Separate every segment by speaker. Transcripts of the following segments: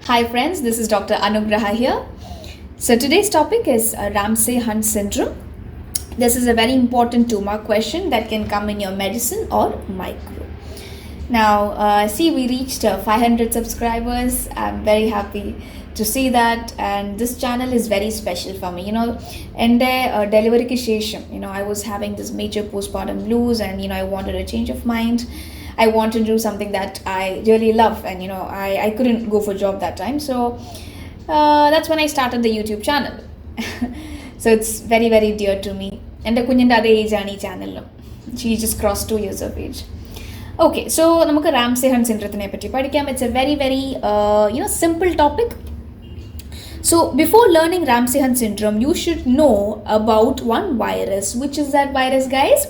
Speaker 1: Hi friends, this is Dr. Anugraha here. So today's topic is Ramsay Hunt syndrome. This is a very important 2-mark question that can come in your medicine or micro. Now, see, we reached 500 subscribers. I'm very happy to see that, and this channel is very special for me. In the delivery shesham, I was having this major postpartum blues, and I wanted a change of mind. I wanted to do something that I really love, and I couldn't go for job that time, so that's when I started the YouTube channel. So it's very, very dear to me. And the kunyinte ade age aanu ee channel. She just crossed 2 years of age. Okay, so നമുക്ക് Ramsay Hunt syndrome പറ്റി പഠിക്കാം. It's a very, very simple topic. So before learning Ramsay Hunt syndrome, you should know about one virus. Which is that virus, guys?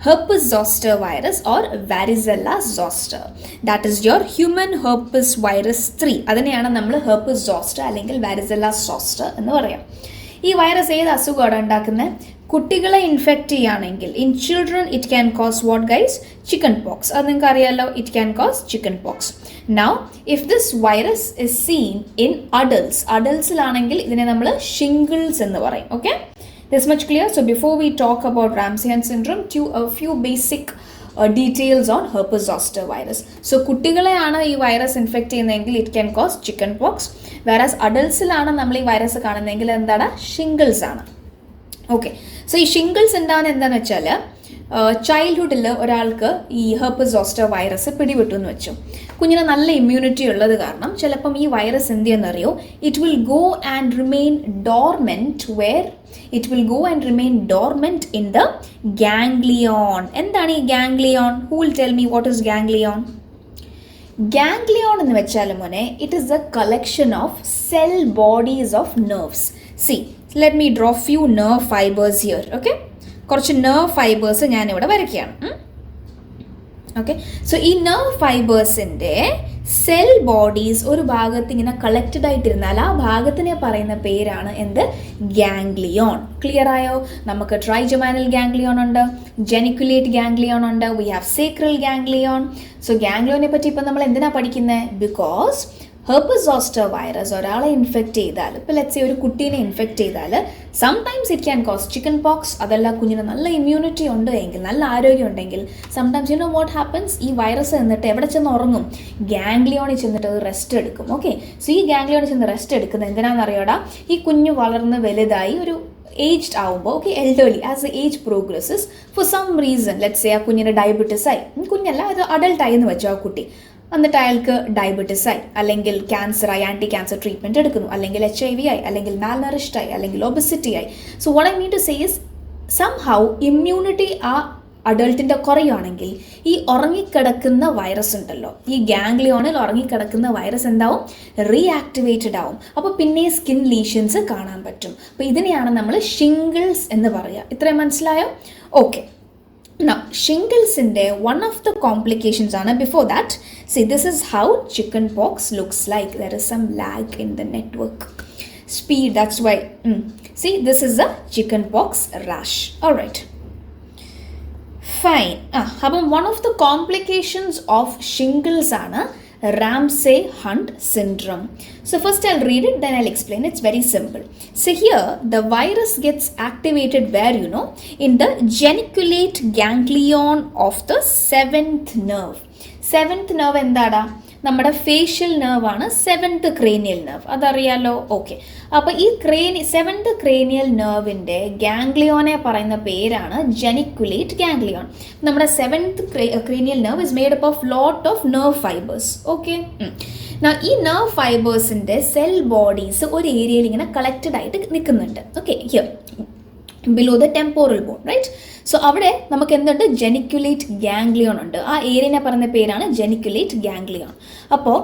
Speaker 1: Herpes zoster virus or varicella zoster. That is your human herpes virus 3. അതിനെയാണ് നമ്മൾ herpes zoster അല്ലെങ്കിൽ varicella zoster എന്ന് പറയാം. ഈ virus ഏത് അസുഖമാണ് ഉണ്ടാക്കുന്നത്? കുട്ടികളെ ഇൻഫെക്റ്റ് ചെയ്യുകയാണെങ്കിൽ in children it can cause what guys? Chicken pox. അത് നിങ്ങൾക്ക് അറിയാമല്ലോ, it can cause chicken pox. Now if this virus is seen ഇൻ അഡൾട്ട്സിലാണെങ്കിൽ ഇതിനെ നമ്മൾ ഷിംഗിൾസ് എന്ന് പറയും. Okay, this much clear? So before we talk about Ramsay Hunt syndrome, a few basic details on herpes zoster virus. So കുട്ടികളെയാണ് ഈ virus infect ചെയ്യുന്നതെങ്കിൽ it can cause chicken pox. Whereas അഡൾട്ട്സിലാണ് നമ്മൾ ഈ വൈറസ് കാണുന്നതെങ്കിൽ എന്താണ്? ഷിംഗിൾസ് ആണ്. Okay, so ഈ ഷിംഗിൾസ് എന്താണെന്ന് വെച്ചാൽ ചൈൽഡ്ഹുഡിൽ ഒരാൾക്ക് ഈ ഹെർപ്പസ് സോസ്റ്റർ വൈറസ് പിടിപെട്ടു എന്ന് വെച്ചു. കുഞ്ഞിന് നല്ല ഇമ്മ്യൂണിറ്റി ഉള്ളത് കാരണം ചിലപ്പം ഈ വൈറസ് എന്ത് ചെയ്യുന്നറിയോ, it will go and remain dormant in the ganglion. എന്താണ് ഈ ganglion? Who will tell me what is ganglion? Ganglion എന്ന് വെച്ചാൽ മോനെ, it is a collection of cell bodies of nerves. See, let me draw few nerve fibres here. Okay, കുറച്ച് nerve fibres ഞാനിവിടെ വരയ്ക്കുകയാണ്. Okay, so ഈ nerve ഫൈബേഴ്സിൻ്റെ cell bodies ഒരു ഭാഗത്ത് ഇങ്ങനെ കളക്റ്റഡ് ആയിട്ടിരുന്നാൽ ആ ഭാഗത്തിനെ പറയുന്ന പേരാണ് എന്ത്? ഗാംഗ്ലിയോൺ. ക്ലിയർ ആയോ? നമുക്ക് ട്രൈജമാനൽ ഗാംഗ്ലിയോൺ ഉണ്ട്, ജെനിക്കുലേറ്റ് ഗാംഗ്ലിയോൺ ഉണ്ട്, we have sacral ganglion. So ഗാംഗ്ലിയോനെ പറ്റി ഇപ്പം നമ്മൾ എന്തിനാണ് പഠിക്കുന്നത്? ബിക്കോസ് ഹെർപ്പസ് സോസ്റ്റർ വൈറസ് ഒരാളെ ഇൻഫെക്റ്റ് ചെയ്താൽ, ഇപ്പോൾ ലെറ്റ്സ് സേ ഒരു കുട്ടീനെ ഇൻഫെക്റ്റ് ചെയ്താൽ sometimes it can cause chicken pox. അതല്ല, കുഞ്ഞിന് നല്ല ഇമ്മ്യൂണിറ്റി ഉണ്ട് എങ്കിൽ, നല്ല ആരോഗ്യം ഉണ്ടെങ്കിൽ, സംടൈംസ് വാട്ട് ഹാപ്പൻസ്, ഈ വൈറസ് എന്നിട്ട് എവിടെ ചെന്ന് ഉറങ്ങും? ഗാംഗ്ലിയോണിൽ ചെന്നിട്ട് അത് റെസ്റ്റ് എടുക്കും. ഓക്കെ, സോ ഈ ഗാംഗ്ലിയോണിൽ ചെന്ന് റെസ്റ്റ് എടുക്കുന്നത് എന്തിനാണെന്ന് അറിയോടാ? ഈ കുഞ്ഞ് വളർന്ന് വലുതായി ഒരു ഏജ്ഡ് ആവുമ്പോൾ, okay, elderly as the age progresses, for some reason let's say ആ കുഞ്ഞിന് ഡയബറ്റിസ് ആയി, കുഞ്ഞല്ല അത് അഡൾട്ടായി എന്ന് വെച്ചോ ആ കുട്ടി, എന്നിട്ട് അയാൾക്ക് ഡയബറ്റിസ് ആയി, അല്ലെങ്കിൽ ക്യാൻസറായി, ആൻറ്റി ക്യാൻസർ ട്രീറ്റ്മെൻറ്റ് എടുക്കുന്നു, അല്ലെങ്കിൽ HIV ആയി, അല്ലെങ്കിൽ മാൽനറിഷ്ഡ് ആയി, അല്ലെങ്കിൽ ഒബസിറ്റി ആയി. So what I mean to say is somehow immunity ആ അഡൾട്ടിൻ്റെ കുറയുകയാണെങ്കിൽ ഈ ഉറങ്ങിക്കിടക്കുന്ന വൈറസ് ഉണ്ടല്ലോ, ഈ ഗാംഗ്ലിയോണിൽ ഉറങ്ങിക്കിടക്കുന്ന വൈറസ് എന്താവും? റീആക്ടിവേറ്റഡ് ആവും. അപ്പോൾ പിന്നെ സ്കിൻ ലീഷൻസ് കാണാൻ പറ്റും. അപ്പോൾ ഇതിനെയാണ് നമ്മൾ ഷിംഗിൾസ് എന്ന് പറയുക. ഇത്രയും മനസ്സിലായോ? Okay, now shingles in there, one of the complications are, before that, see, this is how chicken pox looks like. There is some lag in the network speed, that's why see, this is a chicken pox rash. All right, fine. One of the complications of shingles are Ramsay Hunt syndrome. So first I'll read it, then I'll explain. It's very simple. So here the virus gets activated where, in the geniculate ganglion of the 7th nerve. 7th nerve endada? നമ്മുടെ facial നെർവാണ് 7th cranial nerve. അതറിയാലോ? Okay, അപ്പോൾ ഈ 7th cranial നെർവിൻ്റെ ഗാംഗ്ലിയോനെ പറയുന്ന പേരാണ് geniculate ganglion. നമ്മുടെ 7th cranial nerve is made up of lot of nerve fibres. Okay, ഈ nerve ഫൈബേഴ്സിൻ്റെ സെൽ ബോഡീസ് ഒരു ഏരിയയിൽ ഇങ്ങനെ കളക്റ്റഡ് ആയിട്ട് നിൽക്കുന്നുണ്ട്. Okay, here below the temporal bone, right? So അവിടെ നമുക്ക് എന്തുണ്ട്? ജെനിക്കുലേറ്റ് ഗാംഗ്ലിയോൺ ഉണ്ട്. ആ ഏരിയനെ പറയുന്ന പേരാണ് ജെനിക്കുലേറ്റ് ഗാംഗ്ലിയോൺ. അപ്പോൾ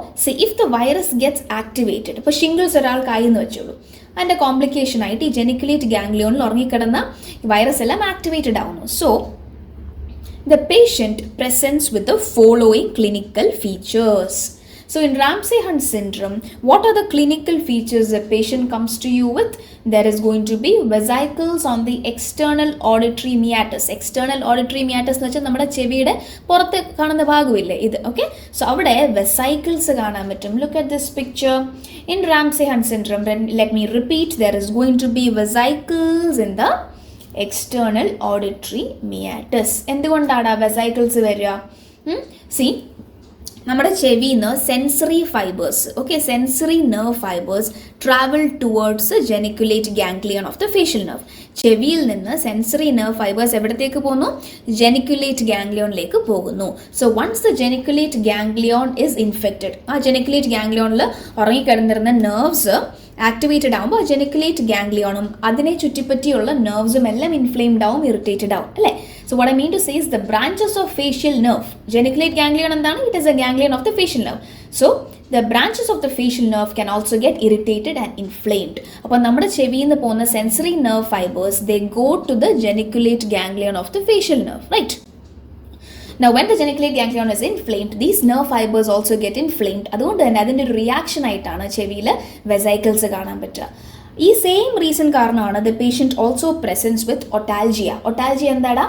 Speaker 1: if the virus gets activated, ഇപ്പോൾ ഷിംഗിൾസ് ഒരാൾക്കായി എന്ന് വെച്ചോളൂ, അതിൻ്റെ കോംപ്ലിക്കേഷൻ ആയിട്ട് ഈ ജെനിക്കുലേറ്റ് ഗാംഗ്ലിയോണിൽ ഉറങ്ങിക്കിടന്ന വൈറസ് എല്ലാം ആക്ടിവേറ്റഡ് ആവുന്നു. So the patient presents with the following clinical features. So in Ramsay Hunt syndrome, what are the clinical features the patient comes to you with? There is going to be vesicles on the external auditory meatus. External auditory meatus എന്ന് വെച്ചാൽ നമ്മുടെ ചെവിയുടെ പുറത്ത് കാണുന്ന ഭാഗമില്ലേ ഇത്. Okay, so അവിടെ വെസൈക്കിൾസ് കാണാൻ പറ്റും. Look at this picture. In Ramsay Hunt syndrome, let me repeat, there is going to be vesicles in the external auditory meatus. എന്തുകൊണ്ടാണ് വെസൈക്കിൾസ് വരിക? See, നമ്മുടെ ചെവിന്ന് sensory fibres, okay, sensory nerve fibres travel towards geniculate ganglion of the facial nerve. ചെവിയിൽ നിന്ന് sensory nerve fibres എവിടത്തേക്ക് പോകുന്നു? Geniculate ഗാംഗ്ലിയോണിലേക്ക് പോകുന്നു. So once the geniculate ganglion is infected, ആ ജെനിക്കുലേറ്റ് ഗാംഗ്ലിയോണിൽ ഉറങ്ങിക്കിടന്നിരുന്ന നെർവ്സ് ആക്ടിവേറ്റഡ് ആകുമ്പോൾ ജെനിക്കുലേറ്റ് ഗാംഗ്ലിയോണും അതിനെ ചുറ്റിപ്പറ്റിയുള്ള നെർവ്സും എല്ലാം ഇൻഫ്ലെയിംഡ് ആവും, ഇറിറ്റേറ്റഡ് ആവും, അല്ലേ? So what I mean to say is the branches of facial nerve, geniculate ganglion എന്താണ്? It is a ganglion of the facial nerve. So the branches of the facial nerve can also get irritated and inflamed. അപ്പോൾ നമ്മുടെ ചെവിയിൽ നിന്ന് പോകുന്ന sensory nerve fibers, they go to the geniculate ganglion of the facial nerve, right? Now when the geniculate ganglion is inflamed, these nerve fibers also get inflamed. അതുകൊണ്ട് തന്നെ അതിൻ്റെ ഒരു reaction ആയിട്ടാണ് ചെവിയിൽ വെസൈക്കിൾസ് കാണാൻ പറ്റുക. ഈ സെയിം റീസൺ കാരണമാണ് the patient also presence with otalgia. Otalgia എന്താടാ?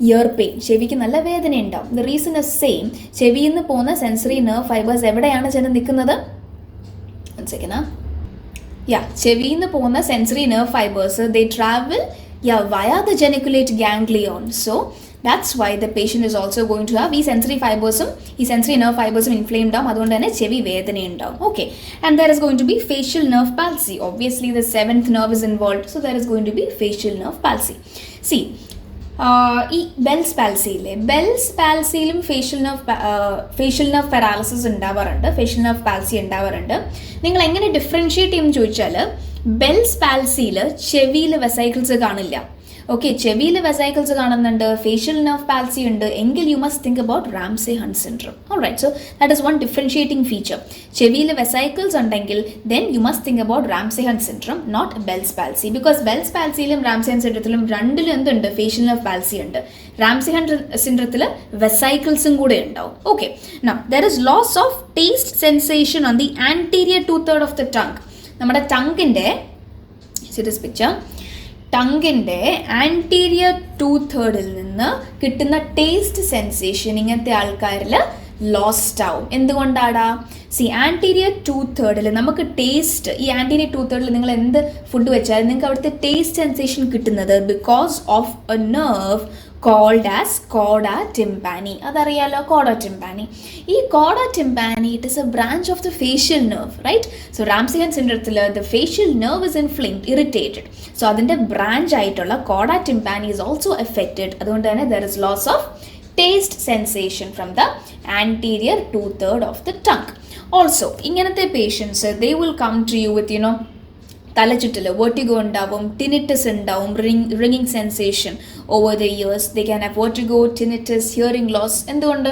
Speaker 1: ഇയർ പെയിൻ, ചെവിക്ക് നല്ല വേദന ഉണ്ടാവും. The reason is same. ചെവിയിൽ നിന്ന് പോകുന്ന സെൻസറി നെർവ് ഫൈബേഴ്സ് എവിടെയാണ് ചെന്ന് നിൽക്കുന്നത്? ചെവിയിൽ നിന്ന് പോകുന്ന sensory nerve fibres they travel via the geniculate ganglion. So that's why the patient is also going to have ഈ സെൻസറി ഫൈബേഴ്സും ഈ സെൻസറി നെർവ് ഫൈബേഴ്സും ഇൻഫ്ലെയിംഡ് ആവും. അതുകൊണ്ട് തന്നെ ചെവി വേദന ഉണ്ടാവും. Okay, and there is going to be facial nerve palsy. Obviously the seventh nerve is involved, so there is going to be facial nerve palsy. See, ഈ Bell's പാൽസിയില്ലേ, Bell's പാൽസിയിലും facial nerve paralysis ഉണ്ടാവാറുണ്ട്, facial nerve palsy ഉണ്ടാവാറുണ്ട്. നിങ്ങൾ എങ്ങനെ differentiate ചെയ്യുമെന്ന് ചോദിച്ചാൽ, bells പാൽസിയിൽ ചെവിയിൽ വെസൈക്കിൾസ് കാണില്ല. ഓക്കെ, ചെവിയിൽ വെസൈക്കിൾസ് കാണുന്നുണ്ട്, ഫേഷ്യൽ നെർവ് പാൽസി ഉണ്ട് എങ്കിൽ you must think about Ramsay Hunt syndrome. Alright, so that is one differentiating feature. ചെവിയിൽ വെസൈക്കിൾസ് ഉണ്ടെങ്കിൽ then you must think about Ramsay Hunt syndrome, not Bell's palsy. Because Bell's പാൽസിയിലും Ramsay Hunt സിൻഡ്രത്തിലും രണ്ടിലും എന്തുണ്ട്? Facial nerve palsy ഉണ്ട്. Ramsay hunt സിൻഡ്രത്തിൽ വെസൈക്കിൾസും കൂടെ ഉണ്ടാവും. Okay, now there is loss of taste sensation on the anterior 2/3 of the tongue. നമ്മുടെ ടങ്ങിൻ്റെ പിക്ചർ, ടങ്ങിൻ്റെ ആൻറ്റീരിയർ 2/3 നിന്ന് കിട്ടുന്ന ടേസ്റ്റ് സെൻസേഷൻ ഇങ്ങനത്തെ ആൾക്കാരിൽ ലോസ്റ്റ് ആവും. എന്തുകൊണ്ടാടാ? സി, ആൻറ്റീരിയർ 2/3 നമുക്ക് ടേസ്റ്റ്, ഈ ആൻറ്റീരിയർ 2/3 നിങ്ങൾ എന്ത് ഫുഡ് വെച്ചാൽ നിങ്ങൾക്ക് അവിടുത്തെ ടേസ്റ്റ് സെൻസേഷൻ കിട്ടുന്നത് because of A nerve called as chorda tympani. അതറിയാലോ, chorda tympani. ഈ chorda tympani, it is a branch of the facial nerve, right? So Ramsay Hunt syndrome, the facial nerve is inflamed, irritated. So അതിൻ്റെ branch ആയിട്ടുള്ള chorda tympani is also affected. അതുകൊണ്ട് തന്നെ there is loss of taste sensation from the anterior 2/3 of the tongue. Also, ഇങ്ങനത്തെ patients, they will come to you with, തലചുറ്റൽ, vertigo ഉണ്ടാവും, tinnitus ഉണ്ടാവും, ringing sensation over the ears. They can have vertigo, tinnitus, hearing loss. എന്തുകൊണ്ട്?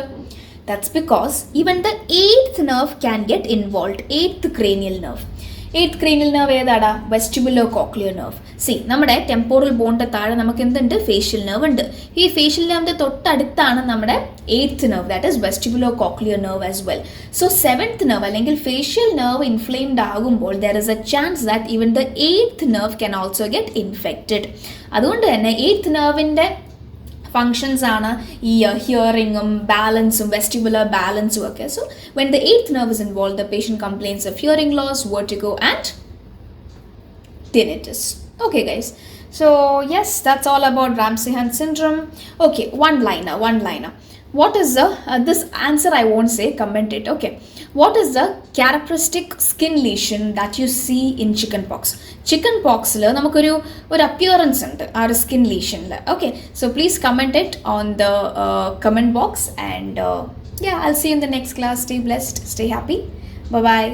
Speaker 1: That's because even the 8th nerve can get involved. 8th cranial nerve. 8th cranial nerve ഏതാടാ? Vestibulo cochlear nerve. See, നമ്മുടെ temporal ബോണിൻ്റെ താഴെ നമുക്ക് എന്തുണ്ട്? Facial nerve ഉണ്ട്. ഈ facial നെർവിൻ്റെ തൊട്ടടുത്താണ് നമ്മുടെ 8th nerve, that is vestibular cochlear nerve as well. So 7th nerve അല്ലെങ്കിൽ ഫേഷ്യൽ നെർവ് ഇൻഫ്ലെയിംഡ് ആകുമ്പോൾ there is a chance that even the 8th nerve can also get infected. അതുകൊണ്ട് തന്നെ 8th nerveൻ്റെ functions ആണ് ഈ ഹിയറിങ്ങും ബാലൻസും vestibular ബാലൻസും ഒക്കെ. So when the 8th nerve is involved, the patient complains of hearing loss, vertigo and tinnitus. Okay guys, so yes, that's all about Ramsay Hunt syndrome. Okay, one liner. What is the this answer I won't say, comment it. Okay, what is the characteristic skin lesion that you see in chickenpox? Chickenpox la namakku oru appearance undu aa skin lesion la. Okay, so please comment it on the comment box, and yeah, I'll see you in the next class. Stay blessed, stay happy, bye bye.